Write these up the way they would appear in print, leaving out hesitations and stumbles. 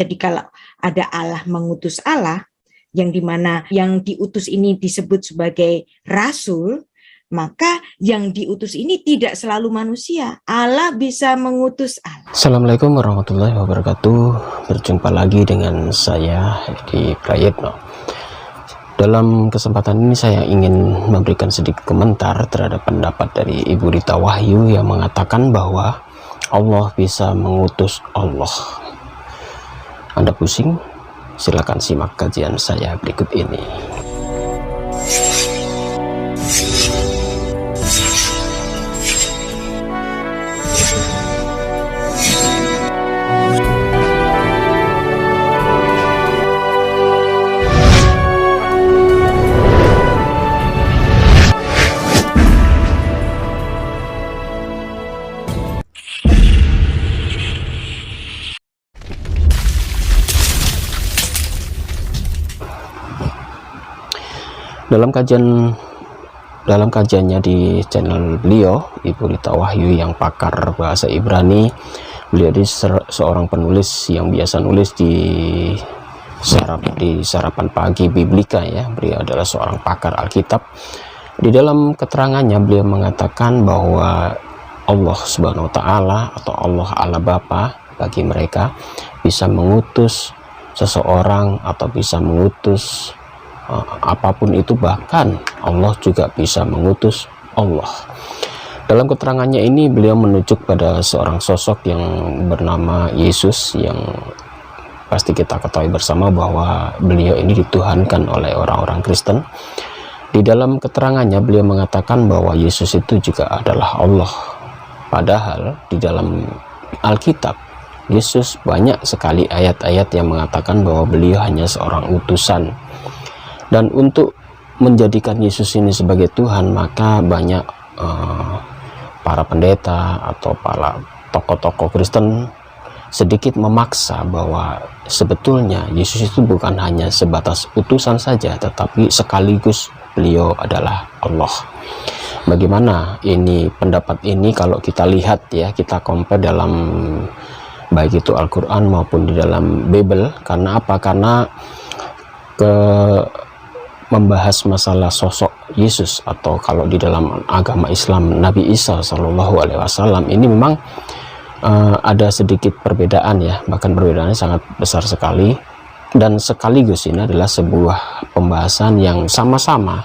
Jadi kalau ada Allah mengutus Allah, yang dimana yang diutus ini disebut sebagai rasul, maka yang diutus ini tidak selalu manusia. Allah bisa mengutus Allah. Assalamualaikum warahmatullahi wabarakatuh. Berjumpa lagi dengan saya Edi Prayitno. Dalam kesempatan ini saya ingin memberikan sedikit komentar terhadap pendapat dari Ibu Rita Wahyu yang mengatakan bahwa Allah bisa mengutus Allah. Anda pusing? Silakan simak kajian saya berikut ini. Dalam kajiannya di channel beliau, Ibu Rita Wahyu yang pakar bahasa Ibrani, beliau ini seorang penulis yang biasa nulis di sarapan pagi Biblika ya. Beliau adalah seorang pakar Alkitab. Di dalam keterangannya beliau mengatakan bahwa Allah Subhanahu wa Ta'ala atau Allah Bapa bagi mereka bisa mengutus seseorang atau bisa mengutus apapun itu, bahkan Allah juga bisa mengutus Allah. Dalam keterangannya ini beliau menunjuk pada seorang sosok yang bernama Yesus, yang pasti kita ketahui bersama bahwa beliau ini dituhankan oleh orang-orang Kristen. Di dalam keterangannya beliau mengatakan bahwa Yesus itu juga adalah Allah. Padahal di dalam Alkitab Yesus banyak sekali ayat-ayat yang mengatakan bahwa beliau hanya seorang utusan. Dan untuk menjadikan Yesus ini sebagai Tuhan, maka banyak para pendeta atau para tokoh-tokoh Kristen sedikit memaksa bahwa sebetulnya Yesus itu bukan hanya sebatas utusan saja, tetapi sekaligus beliau adalah Allah. Bagaimana ini pendapat ini kalau kita lihat ya, kita compare dalam baik itu Al-Quran maupun di dalam Bible. Karena apa? Karena membahas masalah sosok Yesus, atau kalau di dalam agama Islam Nabi Isa Shallallahu Alaihi Wasallam, ini memang ada sedikit perbedaan ya, bahkan perbedaannya sangat besar sekali, dan sekaligus ini adalah sebuah pembahasan yang sama-sama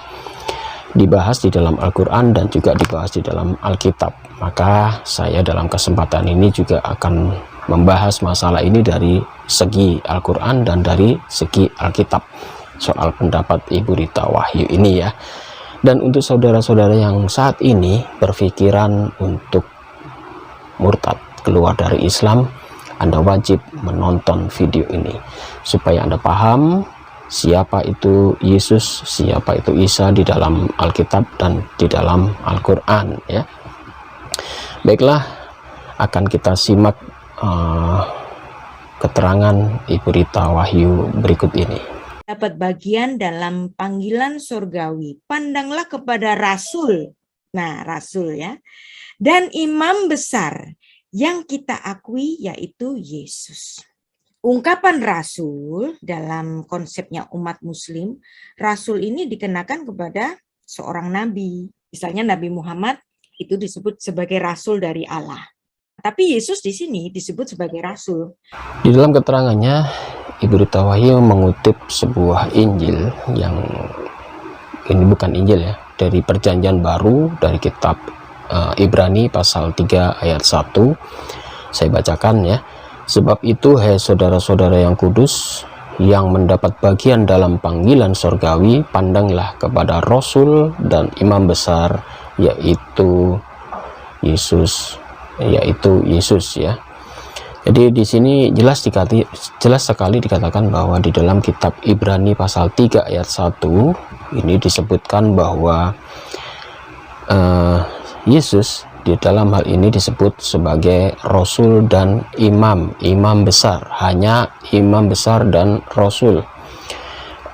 dibahas di dalam Al-Quran dan juga dibahas di dalam Alkitab. Maka saya dalam kesempatan ini juga akan membahas masalah ini dari segi Al-Quran dan dari segi Alkitab, soal pendapat Ibu Rita Wahyu ini ya. Dan untuk saudara-saudara yang saat ini berpikiran untuk murtad, keluar dari Islam, Anda wajib menonton video ini supaya Anda paham siapa itu Yesus, siapa itu Isa di dalam Alkitab dan di dalam Al-Quran ya. Baiklah, akan kita simak keterangan Ibu Rita Wahyu berikut ini. Dapat bagian dalam panggilan surgawi, pandanglah kepada rasul, nah rasul ya, dan imam besar yang kita akui yaitu Yesus. Ungkapan rasul dalam konsepnya umat muslim, rasul ini dikenakan kepada seorang nabi. Misalnya Nabi Muhammad itu disebut sebagai rasul dari Allah. Tapi Yesus di sini disebut sebagai rasul. Di dalam keterangannya Ibu Rita Wahyu mengutip sebuah Injil, yang ini bukan Injil ya, dari Perjanjian Baru, dari kitab Ibrani pasal 3 ayat 1. Saya bacakan ya. Sebab itu hai saudara-saudara yang kudus, yang mendapat bagian dalam panggilan surgawi, pandanglah kepada Rasul dan Imam besar, yaitu Yesus ya. Jadi di sini jelas sekali dikatakan bahwa di dalam kitab Ibrani pasal 3 ayat 1 ini disebutkan bahwa Yesus di dalam hal ini disebut sebagai Rasul dan imam besar, hanya imam besar dan Rasul.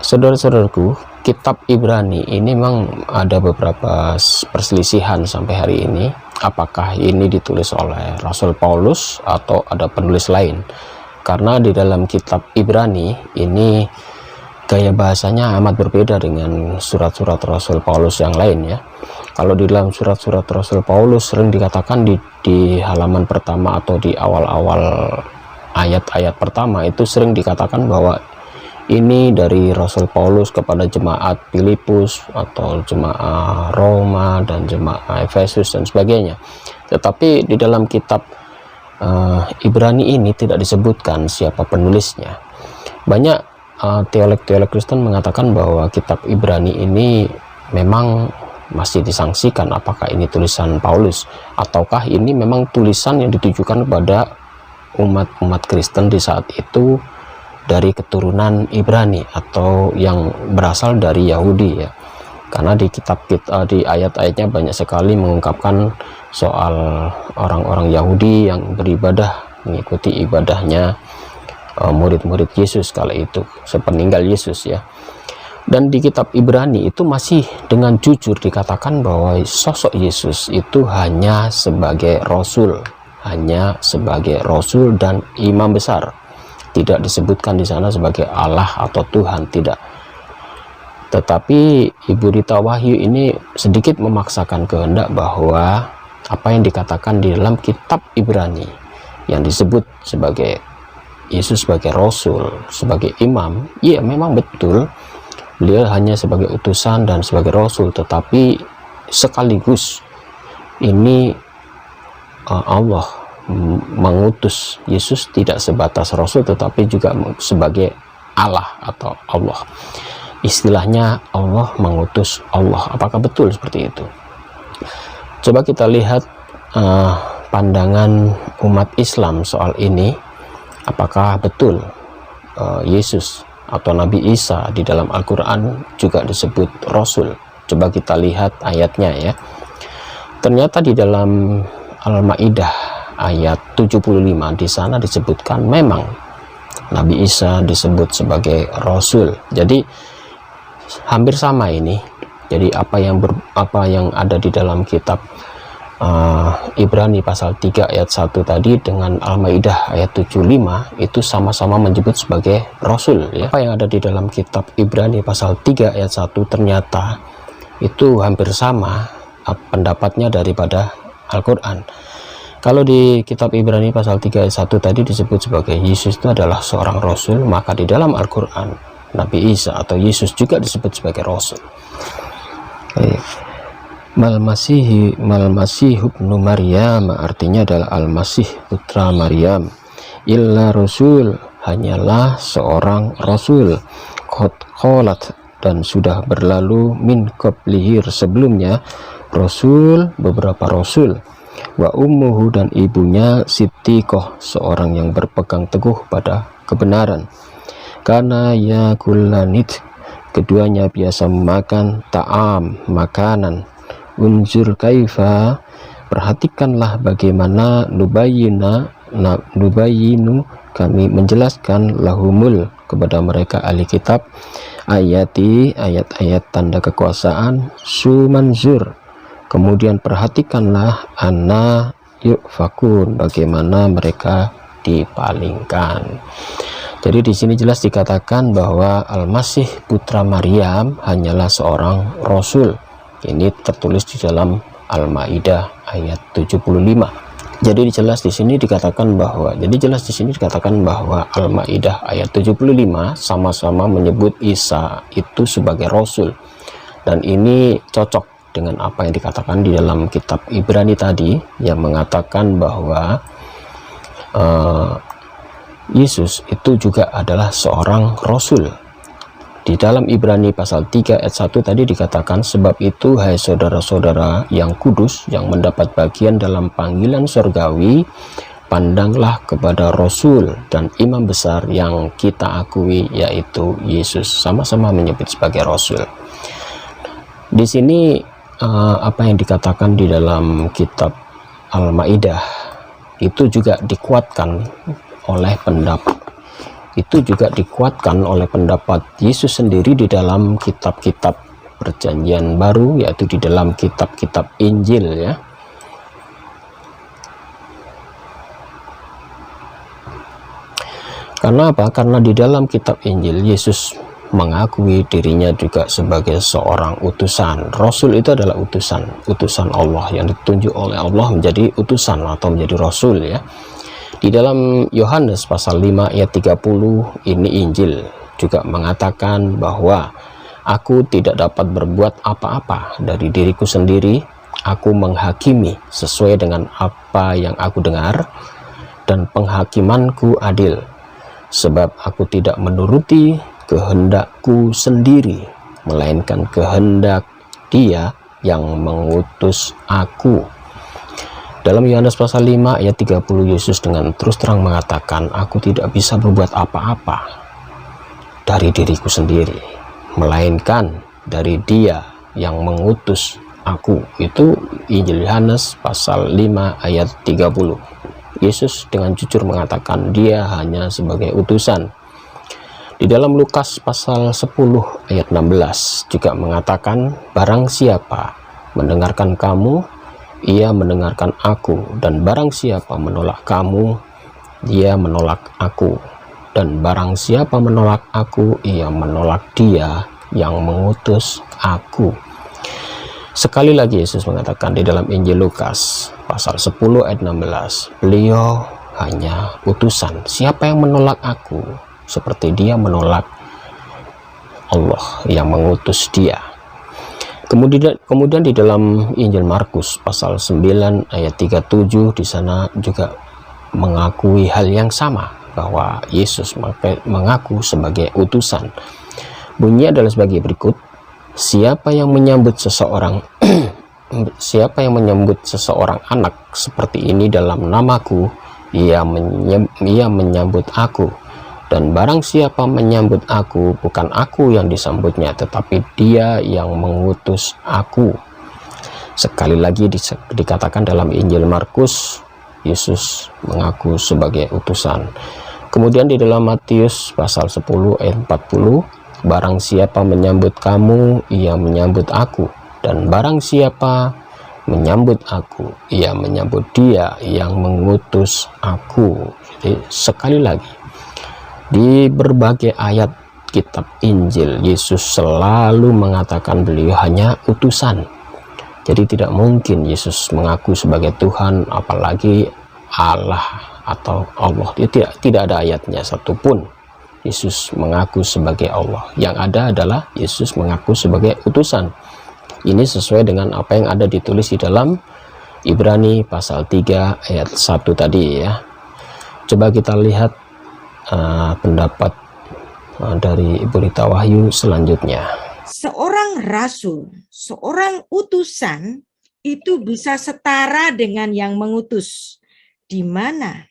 Saudara-saudaraku, kitab Ibrani ini memang ada beberapa perselisihan sampai hari ini. Apakah ini ditulis oleh Rasul Paulus atau ada penulis lain? karena di dalam kitab Ibrani ini gaya bahasanya amat berbeda dengan surat-surat Rasul Paulus yang lain ya. Kalau di dalam surat-surat Rasul Paulus sering dikatakan di halaman pertama atau di awal-awal ayat-ayat pertama itu sering dikatakan bahwa ini dari Rasul Paulus kepada jemaat Filipus atau jemaat Roma dan jemaat Efesus dan sebagainya. Tetapi di dalam kitab Ibrani ini tidak disebutkan siapa penulisnya. Banyak teolog-teolog Kristen mengatakan bahwa kitab Ibrani ini memang masih disangsikan apakah ini tulisan Paulus ataukah ini memang tulisan yang ditujukan kepada umat-umat Kristen di saat itu dari keturunan Ibrani atau yang berasal dari Yahudi ya. Karena di kitab kita di ayat-ayatnya banyak sekali mengungkapkan soal orang-orang Yahudi yang beribadah mengikuti ibadahnya murid-murid Yesus kala itu sepeninggal Yesus ya. Dan di kitab Ibrani itu masih dengan jujur dikatakan bahwa sosok Yesus itu hanya sebagai rasul dan imam besar. Tidak disebutkan di sana sebagai Allah atau Tuhan, tidak. Tetapi Ibu Rita Wahyu ini sedikit memaksakan kehendak bahwa apa yang dikatakan di dalam kitab Ibrani yang disebut sebagai Yesus sebagai rasul, sebagai imam, ya memang betul. Beliau hanya sebagai utusan dan sebagai rasul, tetapi sekaligus ini Allah mengutus Yesus tidak sebatas rasul tetapi juga sebagai Allah atau Allah. Istilahnya Allah mengutus Allah. Apakah betul seperti itu? Coba kita lihat pandangan umat Islam soal ini. Apakah betul Yesus atau Nabi Isa di dalam Al-Quran juga disebut Rasul? Coba kita lihat ayatnya ya. Ternyata di dalam Al-Maidah ayat 75 di sana disebutkan memang Nabi Isa disebut sebagai Rasul. Jadi hampir sama ini. Jadi apa yang ada di dalam kitab Ibrani pasal 3 ayat 1 tadi dengan Al-Maidah ayat 75 itu sama-sama menyebut sebagai Rasul ya. Apa yang ada di dalam kitab Ibrani pasal 3 ayat 1 ternyata itu hampir sama pendapatnya daripada Al-Quran. Kalau di kitab Ibrani pasal 3 ayat 1 tadi disebut sebagai Yesus itu adalah seorang Rasul, maka di dalam Al-Quran Nabi Isa atau Yesus juga disebut sebagai Rasul. Mal-Masih ibnu Maryam artinya adalah Al-Masih putra Maryam. Illa Rasul, hanyalah seorang Rasul. Qad khalat, dan sudah berlalu min qablihir sebelumnya Rasul, beberapa Rasul. Wa ummuhu, dan ibunya Siddiqah, seorang yang berpegang teguh pada kebenaran. Karena yakulanit, keduanya biasa memakan ta'am, makanan. Unzur kaifa, perhatikanlah bagaimana nubayinu, kami menjelaskan lahumul, kepada mereka ahli kitab, ayat-ayat tanda kekuasaan, sumanzur, kemudian perhatikanlah anna yufakun, bagaimana mereka dipalingkan. Jadi di sini jelas dikatakan bahwa Al-Masih putra Maryam hanyalah seorang Rasul. Ini tertulis di dalam Al-Maidah ayat 75. Jadi jelas di sini dikatakan bahwa Al-Maidah ayat 75 sama-sama menyebut Isa itu sebagai Rasul. Dan ini cocok dengan apa yang dikatakan di dalam kitab Ibrani tadi yang mengatakan bahwa Yesus itu juga adalah seorang Rasul. Di dalam Ibrani pasal 3 ayat 1 tadi dikatakan, sebab itu hai saudara-saudara yang kudus yang mendapat bagian dalam panggilan surgawi, pandanglah kepada Rasul dan imam besar yang kita akui, yaitu Yesus. Sama-sama menyebut sebagai Rasul. Di sini apa yang dikatakan di dalam kitab Al-Maidah itu juga dikuatkan oleh pendapat Yesus sendiri di dalam kitab-kitab Perjanjian Baru, yaitu di dalam kitab-kitab Injil ya. Karena apa? Karena di dalam kitab Injil Yesus mengakui dirinya juga sebagai seorang utusan. Rasul itu adalah utusan Allah yang ditunjuk oleh Allah menjadi utusan atau menjadi rasul ya. Di dalam Yohanes pasal 5 ayat 30 ini Injil juga mengatakan bahwa aku tidak dapat berbuat apa-apa dari diriku sendiri, aku menghakimi sesuai dengan apa yang aku dengar dan penghakimanku adil. Sebab aku tidak menuruti kehendakku sendiri, melainkan kehendak Dia yang mengutus aku. Dalam Yohanes pasal 5 ayat 30 Yesus dengan terus terang mengatakan, aku tidak bisa berbuat apa-apa dari diriku sendiri, melainkan dari Dia yang mengutus aku. Itu Injil Yohanes pasal 5 ayat 30. Yesus dengan jujur mengatakan dia hanya sebagai utusan. Di dalam Lukas pasal 10 ayat 16 juga mengatakan, barang siapa mendengarkan kamu, ia mendengarkan aku, dan barang siapa menolak kamu, dia menolak aku, dan barang siapa menolak aku, ia menolak Dia yang mengutus aku. Sekali lagi Yesus mengatakan di dalam Injil Lukas pasal 10 ayat 16, beliau hanya utusan. Siapa yang menolak aku, seperti dia menolak Allah yang mengutus dia. Kemudian di dalam Injil Markus pasal 9 ayat 37 di sana juga mengakui hal yang sama, bahwa Yesus mengaku sebagai utusan. Bunyinya adalah sebagai berikut, siapa yang menyambut seseorang anak seperti ini dalam namaku, ia menyambut aku. Dan barang siapa menyambut aku, bukan aku yang disambutnya, tetapi Dia yang mengutus aku. Sekali lagi dikatakan dalam Injil Markus, Yesus mengaku sebagai utusan. Kemudian di dalam Matius pasal 10 ayat 40, barang siapa menyambut kamu, ia menyambut aku, dan barang siapa menyambut aku, ia menyambut Dia yang mengutus aku. Jadi sekali lagi, di berbagai ayat kitab Injil, Yesus selalu mengatakan beliau hanya utusan. Jadi tidak mungkin Yesus mengaku sebagai Tuhan, apalagi Allah atau Allah. Tidak ada ayatnya satupun Yesus mengaku sebagai Allah. Yang ada adalah Yesus mengaku sebagai utusan. Ini sesuai dengan apa yang ada ditulis di dalam Ibrani pasal 3 ayat 1 tadi ya. Coba kita lihat pendapat dari Ibu Rita Wahyu selanjutnya. Seorang rasul, seorang utusan itu bisa setara dengan yang mengutus. Di mana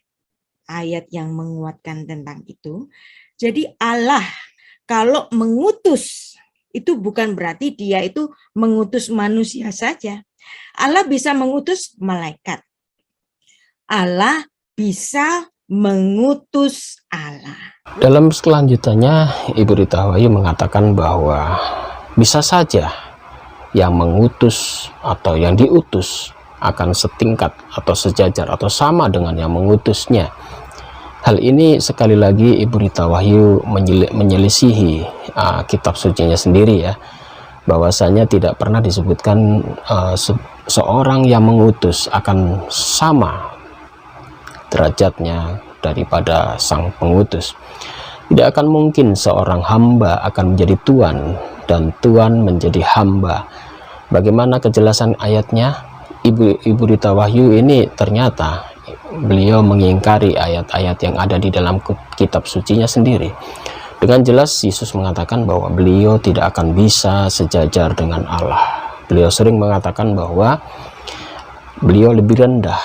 ayat yang menguatkan tentang itu? Jadi Allah kalau mengutus itu bukan berarti Dia itu mengutus manusia saja. Allah bisa mengutus malaikat. Allah bisa mengutus Allah. Dalam selanjutnya Ibu Rita Wahyu mengatakan bahwa bisa saja yang mengutus atau yang diutus akan setingkat atau sejajar atau sama dengan yang mengutusnya. Hal ini sekali lagi Ibu Rita Wahyu menyelisihi kitab sucinya sendiri ya, bahwasanya tidak pernah disebutkan seorang yang mengutus akan sama derajatnya daripada sang pengutus. Tidak akan mungkin seorang hamba akan menjadi tuan dan tuan menjadi hamba. Bagaimana kejelasan ayatnya? Ibu Rita Wahyu ini ternyata beliau mengingkari ayat-ayat yang ada di dalam kitab sucinya sendiri. Dengan jelas Yesus mengatakan bahwa beliau tidak akan bisa sejajar dengan Allah. Beliau sering mengatakan bahwa beliau lebih rendah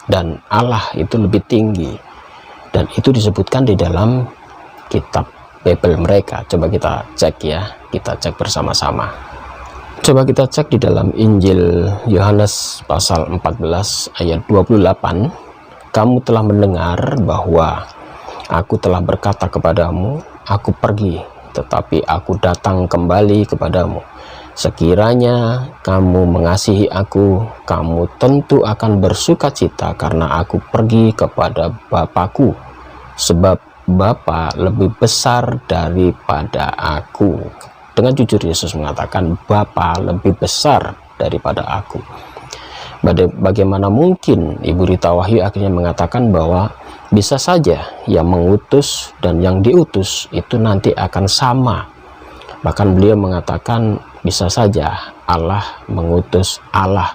dan Allah itu lebih tinggi, dan itu disebutkan di dalam kitab Bible mereka. Coba kita cek ya, kita cek bersama-sama. Coba kita cek di dalam Injil Yohanes pasal 14 ayat 28. Kamu telah mendengar bahwa aku telah berkata kepadamu, aku pergi, tetapi aku datang kembali kepadamu. Sekiranya kamu mengasihi aku, kamu tentu akan bersuka cita karena aku pergi kepada Bapakku, sebab Bapa lebih besar daripada aku. Dengan jujur Yesus mengatakan Bapa lebih besar daripada aku. Bagaimana mungkin Ibu Rita Wahyu akhirnya mengatakan bahwa bisa saja yang mengutus dan yang diutus itu nanti akan sama. Bahkan beliau mengatakan bisa saja Allah mengutus Allah,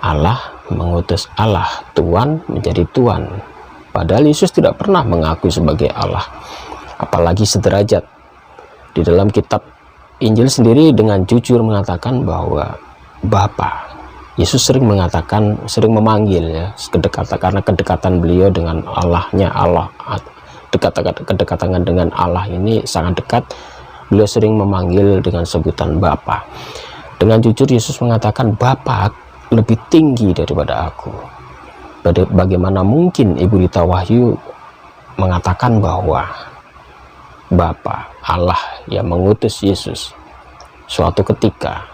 Allah mengutus Allah, Tuhan menjadi Tuhan. Padahal Yesus tidak pernah mengakui sebagai Allah, apalagi sederajat. Di dalam kitab Injil sendiri dengan jujur mengatakan bahwa Bapa. Yesus sering mengatakan, sering memanggil ya, karena kedekatan beliau dengan Allahnya, Allah, kedekatan dengan Allah ini sangat dekat. Beliau sering memanggil dengan sebutan Bapa. Dengan jujur Yesus mengatakan Bapa lebih tinggi daripada aku. Bagaimana mungkin Ibu Rita Wahyu mengatakan bahwa Bapa Allah yang mengutus Yesus suatu ketika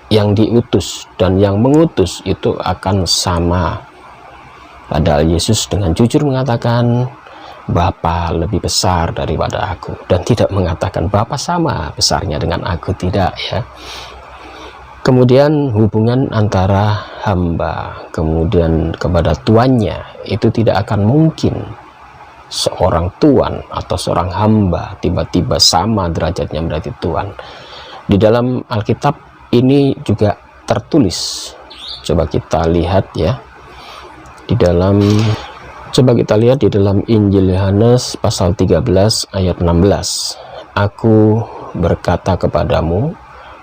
yang diutus dan yang mengutus itu akan sama? Padahal Yesus dengan jujur mengatakan Bapa lebih besar daripada aku, dan tidak mengatakan Bapa sama besarnya dengan aku, tidak ya. Kemudian hubungan antara hamba kemudian kepada tuannya itu tidak akan mungkin seorang tuan atau seorang hamba tiba-tiba sama derajatnya berarti tuan. Di dalam Alkitab ini juga tertulis. Coba kita lihat ya. Coba kita lihat di dalam Injil Yohanes pasal 13 ayat 16. Aku berkata kepadamu,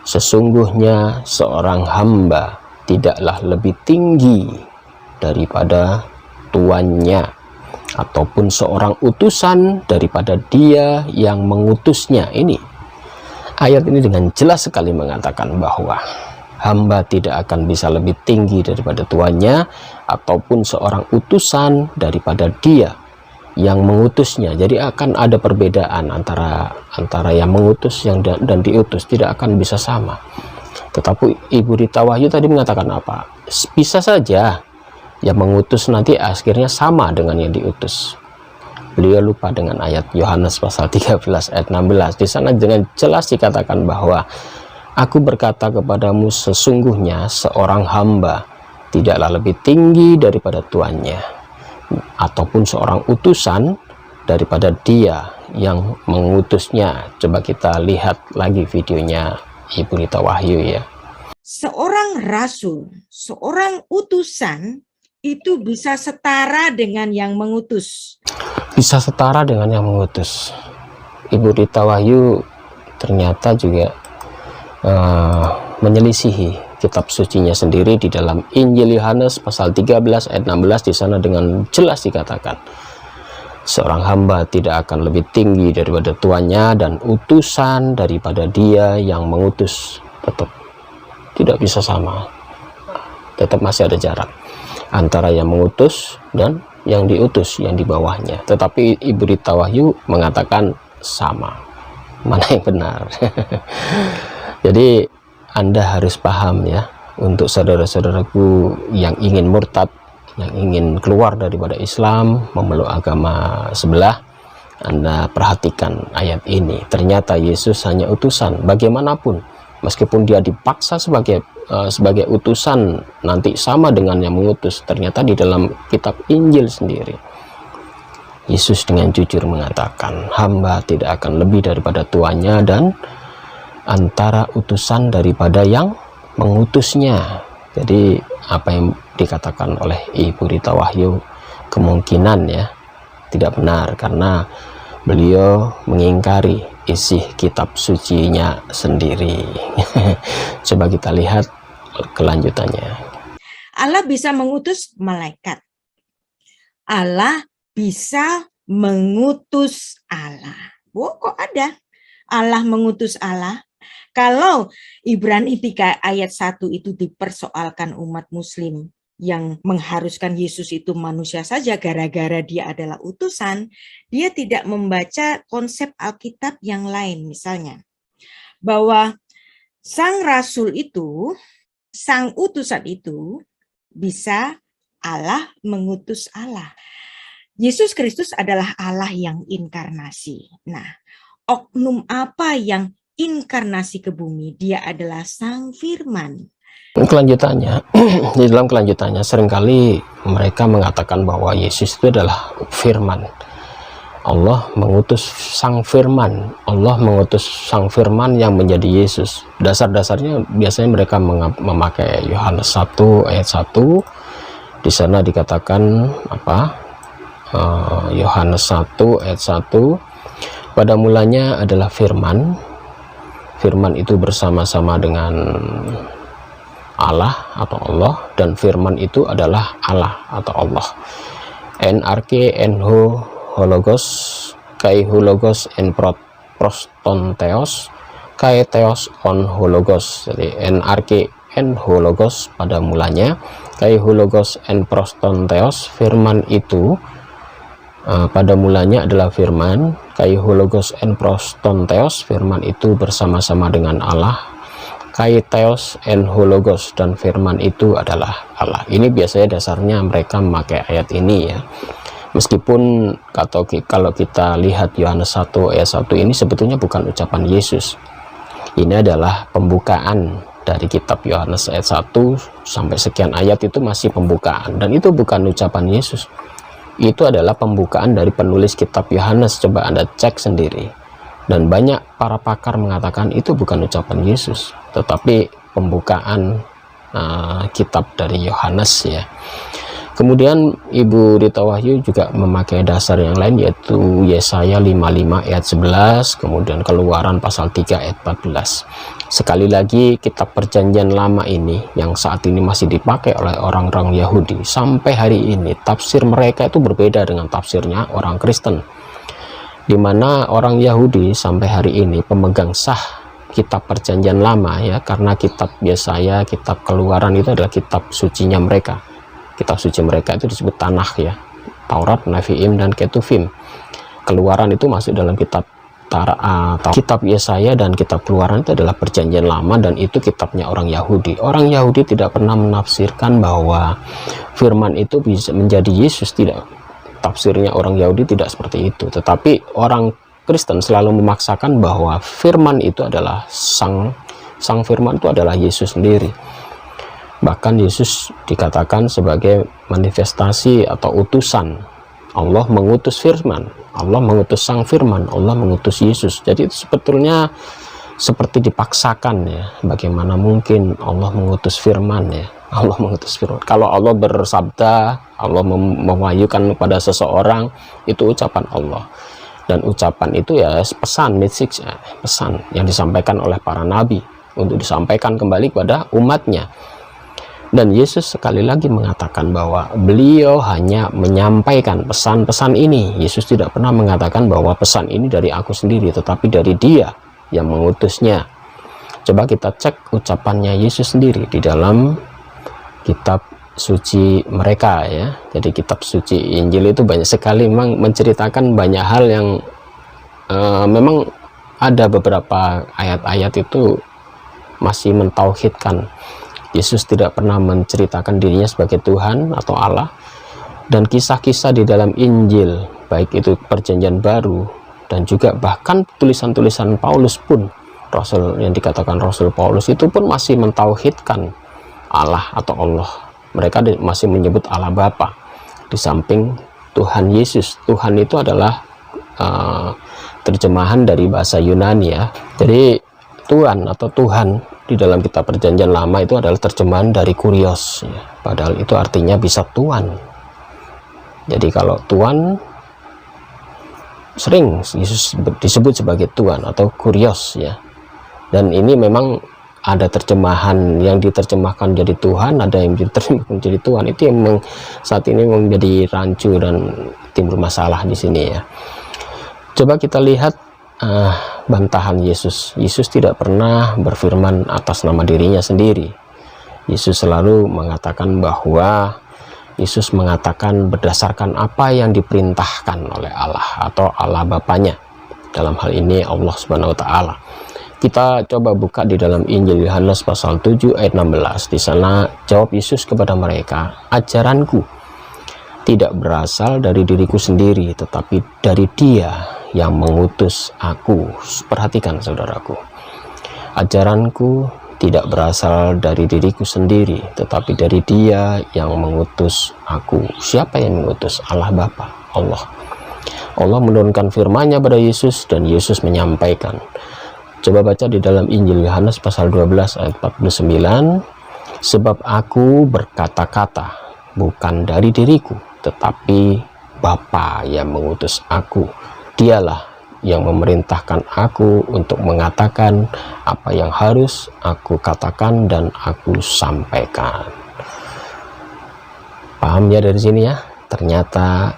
sesungguhnya seorang hamba tidaklah lebih tinggi daripada tuannya, ataupun seorang utusan daripada dia yang mengutusnya. Ini ayat ini dengan jelas sekali mengatakan bahwa hamba tidak akan bisa lebih tinggi daripada tuannya, ataupun seorang utusan daripada dia yang mengutusnya. Jadi akan ada perbedaan antara yang mengutus dan diutus, tidak akan bisa sama. Tetapi Ibu Rita Wahyu tadi mengatakan apa? Bisa saja yang mengutus nanti akhirnya sama dengan yang diutus. Beliau lupa dengan ayat Yohanes pasal 13 ayat 16. Di sana dengan jelas dikatakan bahwa aku berkata kepadamu, sesungguhnya seorang hamba tidaklah lebih tinggi daripada tuannya, ataupun seorang utusan daripada dia yang mengutusnya. Coba kita lihat lagi videonya Ibu Rita Wahyu ya. Seorang rasul, seorang utusan itu bisa setara dengan yang mengutus. Bisa setara dengan yang mengutus. Ibu Rita Wahyu ternyata juga menyelisihi kitab sucinya sendiri. Di dalam Injil Yohanes pasal 13 ayat 16 di sana dengan jelas dikatakan seorang hamba tidak akan lebih tinggi daripada tuannya, dan utusan daripada dia yang mengutus. Tetap tidak bisa sama, tetap masih ada jarak antara yang mengutus dan yang diutus, yang di bawahnya. Tetapi Ibu Rita Wahyu mengatakan sama. Mana yang benar? Jadi Anda harus paham ya, untuk saudara-saudaraku yang ingin murtad, yang ingin keluar daripada Islam, memeluk agama sebelah, Anda perhatikan ayat ini. Ternyata Yesus hanya utusan. Bagaimanapun, meskipun dia dipaksa sebagai utusan nanti sama dengan yang mengutus, ternyata di dalam kitab Injil sendiri Yesus dengan jujur mengatakan hamba tidak akan lebih daripada tuannya, dan antara utusan daripada yang mengutusnya. Jadi apa yang dikatakan oleh Ibu Rita Wahyu kemungkinan ya tidak benar, karena beliau mengingkari isi kitab sucinya sendiri. Coba kita lihat kelanjutannya. Allah bisa mengutus malaikat. Allah bisa mengutus Allah. Oh, kok ada Allah mengutus Allah? Kalau Ibrani 3 ayat 1 itu dipersoalkan umat muslim yang mengharuskan Yesus itu manusia saja gara-gara dia adalah utusan, dia tidak membaca konsep Alkitab yang lain, misalnya bahwa sang rasul itu, sang utusan itu bisa Allah mengutus Allah. Yesus Kristus adalah Allah yang inkarnasi. Nah, oknum apa yang inkarnasi ke bumi? Dia adalah Sang Firman. Kelanjutannya, di dalam kelanjutannya seringkali mereka mengatakan bahwa Yesus itu adalah Firman. Allah mengutus Sang Firman. Allah mengutus Sang Firman yang menjadi Yesus. Dasar-dasarnya biasanya mereka memakai Yohanes 1 ayat 1. Di sana dikatakan apa? Yohanes 1 ayat 1. Pada mulanya adalah Firman. Firman itu bersama-sama dengan Allah atau Allah, dan Firman itu adalah Allah atau Allah. NRK enho hologos kai hologos en prostonteos kai theos on hologos. Jadi NRK en hologos pada mulanya, kai hologos en prostonteos, Firman itu pada mulanya adalah Firman, kai hologos en prostonteos, Firman itu bersama-sama dengan Allah, kai theos en hologos, dan Firman itu adalah Allah. Ini biasanya dasarnya mereka memakai ayat ini ya. Meskipun kalau kita lihat Yohanes 1 ayat 1 ini sebetulnya bukan ucapan Yesus. Ini adalah pembukaan dari kitab Yohanes ayat 1 sampai sekian ayat, itu masih pembukaan, dan itu bukan ucapan Yesus. Itu adalah pembukaan dari penulis kitab Yohanes. Coba Anda cek sendiri. Dan banyak para pakar mengatakan itu bukan ucapan Yesus, tetapi pembukaan kitab dari Yohanes ya. Kemudian Ibu Rita Wahyu juga memakai dasar yang lain, yaitu Yesaya 55 ayat 11, kemudian Keluaran pasal 3 ayat 14. Sekali lagi, kitab Perjanjian Lama ini yang saat ini masih dipakai oleh orang-orang Yahudi sampai hari ini, tafsir mereka itu berbeda dengan tafsirnya orang Kristen, di mana orang Yahudi sampai hari ini pemegang sah kitab Perjanjian Lama ya, karena kitab Yesaya, kitab Keluaran itu adalah kitab sucinya mereka. Kitab suci mereka itu disebut Tanakh ya, Taurat, Nevi'im, dan Ketuvim. Keluaran itu masuk dalam kitab kitab Yesaya, dan kitab Keluaran itu adalah Perjanjian Lama, dan itu kitabnya orang Yahudi. Orang Yahudi tidak pernah menafsirkan bahwa Firman itu bisa menjadi Yesus, tidak. Tafsirnya orang Yahudi tidak seperti itu, tetapi orang Kristen selalu memaksakan bahwa Firman itu adalah Sang Firman itu adalah Yesus sendiri. Bahkan Yesus dikatakan sebagai manifestasi atau utusan. Allah mengutus Firman, Allah mengutus Sang Firman, Allah mengutus Yesus. Jadi itu sebetulnya seperti dipaksakan ya. Bagaimana mungkin Allah mengutus Firman ya? Allah mengutus Firman. Kalau Allah bersabda, Allah mewahyukan kepada seseorang, itu ucapan Allah. Dan ucapan itu ya pesan, message ya, pesan yang disampaikan oleh para nabi untuk disampaikan kembali kepada umatnya. Dan Yesus sekali lagi mengatakan bahwa beliau hanya menyampaikan pesan-pesan ini. Yesus tidak pernah mengatakan bahwa pesan ini dari aku sendiri, tetapi dari Dia yang mengutusnya. Coba kita cek ucapannya Yesus sendiri di dalam kitab suci mereka ya. Jadi kitab suci Injil itu banyak sekali memang menceritakan banyak hal yang memang ada beberapa ayat-ayat itu masih mentauhidkan. Yesus tidak pernah menceritakan dirinya sebagai Tuhan atau Allah, dan kisah-kisah di dalam Injil, baik itu Perjanjian Baru dan juga bahkan tulisan-tulisan Paulus pun, Rasul yang dikatakan Rasul Paulus itu pun masih mentauhidkan Allah atau Allah. Mereka masih menyebut Allah Bapa di samping Tuhan Yesus. Tuhan itu adalah terjemahan dari bahasa Yunani ya. Jadi Tuhan atau Tuhan di dalam kitab Perjanjian Lama itu adalah terjemahan dari kurios ya. Padahal itu artinya bisa Tuhan. Jadi kalau Tuhan sering Yesus disebut sebagai Tuhan atau kurios ya. Dan ini memang ada terjemahan yang diterjemahkan jadi Tuhan, ada yang diterjemahkan menjadi Tuhan. Itu yang saat ini menjadi rancu dan timbul masalah di sini ya. Coba kita lihat bantahan Yesus. Yesus tidak pernah berfirman atas nama dirinya sendiri. Yesus selalu mengatakan bahwa Yesus mengatakan berdasarkan apa yang diperintahkan oleh Allah atau Allah Bapanya. Dalam hal ini Allah Subhanahu wa taala. Kita coba buka di dalam Injil Yohanes pasal 7 ayat 16. Di sana jawab Yesus kepada mereka, "Ajaranku tidak berasal dari diriku sendiri, tetapi dari Dia yang mengutus aku. Perhatikan saudaraku, ajaranku tidak berasal dari diriku sendiri, tetapi dari Dia yang mengutus aku. Siapa yang mengutus? Allah Bapa, Allah. Allah menurunkan firman-Nya pada Yesus, dan Yesus menyampaikan. Coba baca di dalam Injil Yohanes pasal 12 ayat 49. Sebab aku berkata-kata bukan dari diriku, tetapi Bapa yang mengutus aku. Dialah yang memerintahkan aku untuk mengatakan apa yang harus aku katakan dan aku sampaikan. Paham ya dari sini ya? Ternyata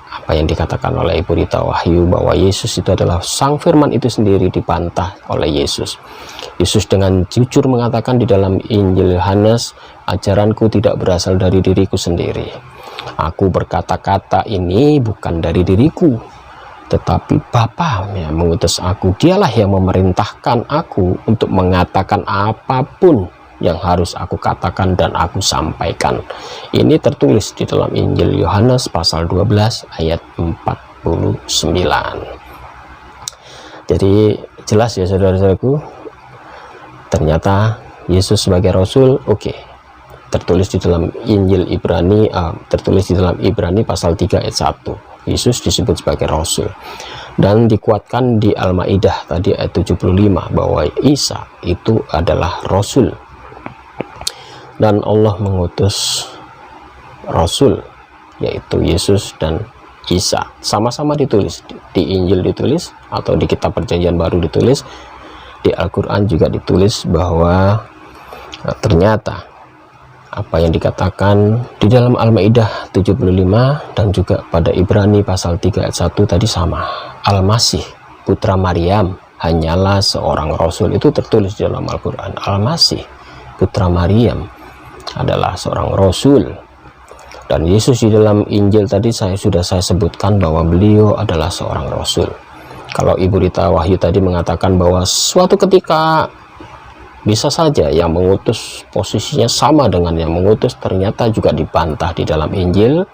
apa yang dikatakan oleh Ibu Rita Wahyu bahwa Yesus itu adalah Sang Firman itu sendiri dibantah oleh Yesus. Yesus dengan jujur mengatakan di dalam Injil Yohanes, ajaranku tidak berasal dari diriku sendiri. Aku berkata-kata ini bukan dari diriku, tetapi Bapa yang mengutus aku. Dialah yang memerintahkan aku untuk mengatakan apapun yang harus aku katakan dan aku sampaikan. Ini tertulis di dalam Injil Yohanes pasal 12 ayat 49. Jadi jelas ya saudara-saudaraku, ternyata Yesus sebagai Rasul, tertulis di dalam Injil Ibrani, tertulis di dalam Ibrani pasal 3 ayat 1. Yesus disebut sebagai Rasul, dan dikuatkan di Al-Maidah tadi ayat 75 bahwa Isa itu adalah Rasul, dan Allah mengutus Rasul yaitu Yesus dan Isa. Sama-sama ditulis di Injil, ditulis atau di kitab Perjanjian Baru ditulis, di Al-Quran juga ditulis bahwa ternyata apa yang dikatakan di dalam Al-Maidah 75 dan juga pada Ibrani pasal 3 ayat 1 tadi sama. Al-Masih putra Maryam hanyalah seorang Rasul, itu tertulis di dalam Al-Quran. Al-Masih putra Maryam adalah seorang Rasul. Dan Yesus di dalam Injil tadi sudah saya sebutkan bahwa beliau adalah seorang Rasul. Kalau Ibu Rita Wahyu tadi mengatakan bahwa suatu ketika bisa saja yang mengutus posisinya sama dengan yang mengutus, ternyata juga dibantah di dalam Injil.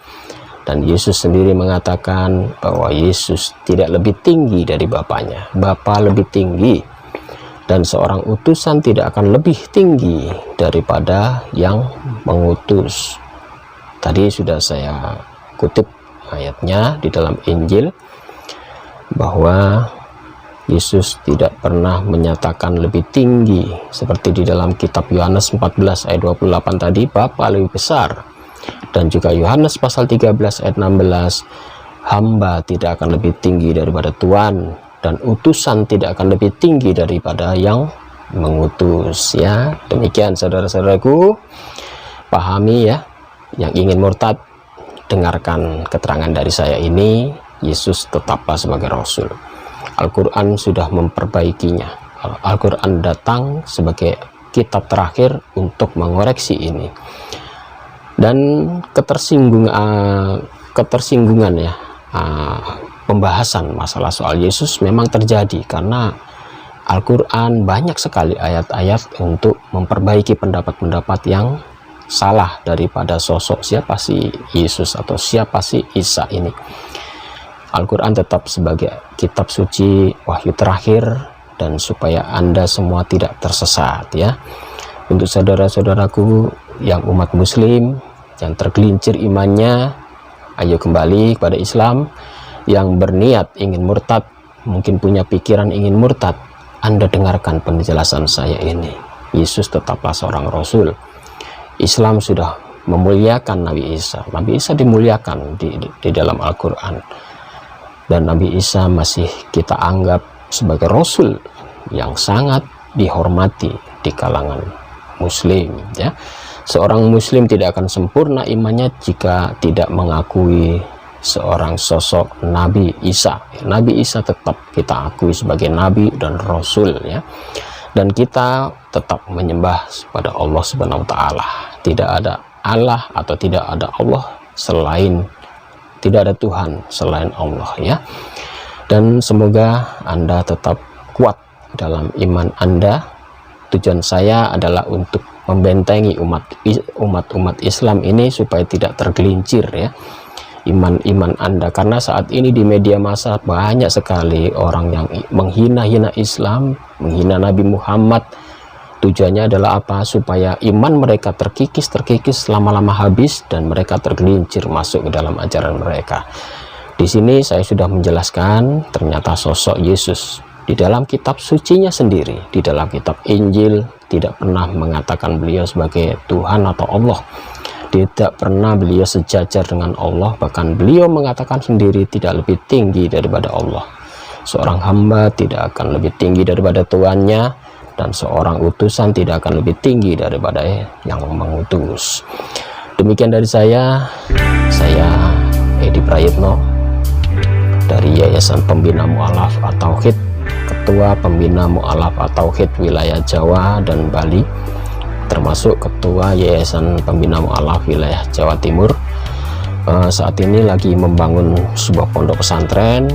Dan Yesus sendiri mengatakan bahwa Yesus tidak lebih tinggi dari Bapaknya, Bapa lebih tinggi, dan seorang utusan tidak akan lebih tinggi daripada yang mengutus. Tadi sudah saya kutip ayatnya di dalam Injil bahwa Yesus tidak pernah menyatakan lebih tinggi, seperti di dalam kitab Yohanes 14 ayat 28 tadi, Bapa lebih besar. Dan juga Yohanes pasal 13 ayat 16, hamba tidak akan lebih tinggi daripada Tuhan, dan utusan tidak akan lebih tinggi daripada yang mengutus. Ya, demikian saudara-saudaraku, pahami ya. Yang ingin murtad, dengarkan keterangan dari saya ini. Yesus tetaplah sebagai Rasul. Al-Quran sudah memperbaikinya. Al-Quran datang sebagai kitab terakhir untuk mengoreksi ini. Dan ketersinggungan ya, pembahasan masalah soal Yesus memang terjadi karena Al-Quran banyak sekali ayat-ayat untuk memperbaiki pendapat-pendapat yang salah daripada sosok siapa sih Yesus atau siapa sih Isa ini. Al-Quran tetap sebagai kitab suci wahyu terakhir, dan supaya Anda semua tidak tersesat ya. Untuk saudara-saudaraku yang umat muslim yang tergelincir imannya, ayo kembali kepada Islam. Yang berniat ingin murtad, mungkin punya pikiran ingin murtad, Anda dengarkan penjelasan saya ini. Yesus tetaplah seorang Rasul. Islam sudah memuliakan Nabi Isa. Nabi Isa dimuliakan di dalam Al-Quran. Dan Nabi Isa masih kita anggap sebagai Rasul yang sangat dihormati di kalangan Muslim ya. Seorang Muslim tidak akan sempurna imannya jika tidak mengakui seorang sosok Nabi Isa. Nabi Isa tetap kita akui sebagai Nabi dan Rasul ya. Dan kita tetap menyembah kepada Allah Subhanahu wa Ta'ala. Tidak ada Allah atau tidak ada Allah selain, tidak ada Tuhan selain Allah ya. Dan semoga Anda tetap kuat dalam iman Anda. Tujuan saya adalah untuk membentengi umat Islam ini supaya tidak tergelincir ya. iman Anda, karena saat ini di media massa banyak sekali orang yang menghina-hina Islam, menghina Nabi Muhammad. Tujuannya adalah apa? Supaya iman mereka terkikis lama-lama habis dan mereka tergelincir masuk ke dalam ajaran mereka. Di sini saya sudah menjelaskan ternyata sosok Yesus di dalam kitab sucinya sendiri, di dalam kitab Injil, tidak pernah mengatakan beliau sebagai Tuhan atau Allah. Tidak pernah beliau sejajar dengan Allah, bahkan beliau mengatakan sendiri tidak lebih tinggi daripada Allah. Seorang hamba tidak akan lebih tinggi daripada tuannya, dan seorang utusan tidak akan lebih tinggi daripada yang mengutus. Demikian dari saya Edi Prayitno dari Yayasan Pembina Mu'alaf at-Tauhid, Ketua Pembina Mu'alaf at-Tauhid wilayah Jawa dan Bali, termasuk Ketua Yayasan Pembina Mu'alaf wilayah Jawa Timur. Saat ini lagi membangun sebuah pondok pesantren.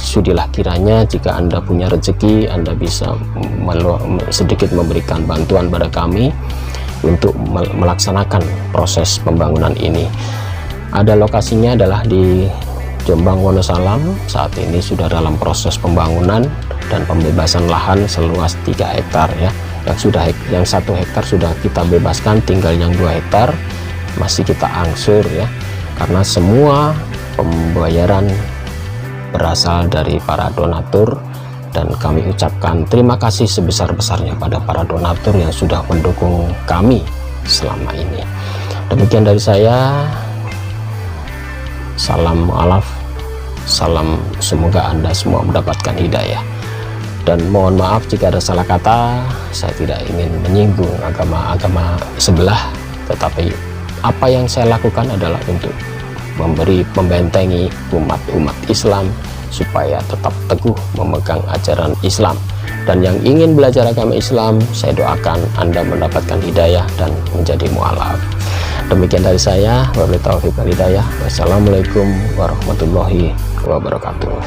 Sudilah kiranya jika Anda punya rezeki, Anda bisa sedikit memberikan bantuan pada kami untuk melaksanakan proses pembangunan ini. Ada lokasinya adalah di Jombang Wonosalam. Saat ini sudah dalam proses pembangunan dan pembebasan lahan seluas 3 hektar ya. Yang 1 hektar sudah kita bebaskan, tinggal yang 2 hektar masih kita angsur ya, karena semua pembayaran berasal dari para donatur, dan kami ucapkan terima kasih sebesar-besarnya pada para donatur yang sudah mendukung kami selama ini. Demikian dari saya, salam mu'alaf, salam, semoga Anda semua mendapatkan hidayah, dan mohon maaf jika ada salah kata. Saya tidak ingin menyinggung agama sebelah, tetapi apa yang saya lakukan adalah untuk membentengi umat Islam supaya tetap teguh memegang ajaran Islam. Dan yang ingin belajar agama Islam, saya doakan Anda mendapatkan hidayah dan menjadi mu'alaf. Demikian dari saya, wabillahi taufiq wal hidayah. Wassalamualaikum warahmatullahi wabarakatuh.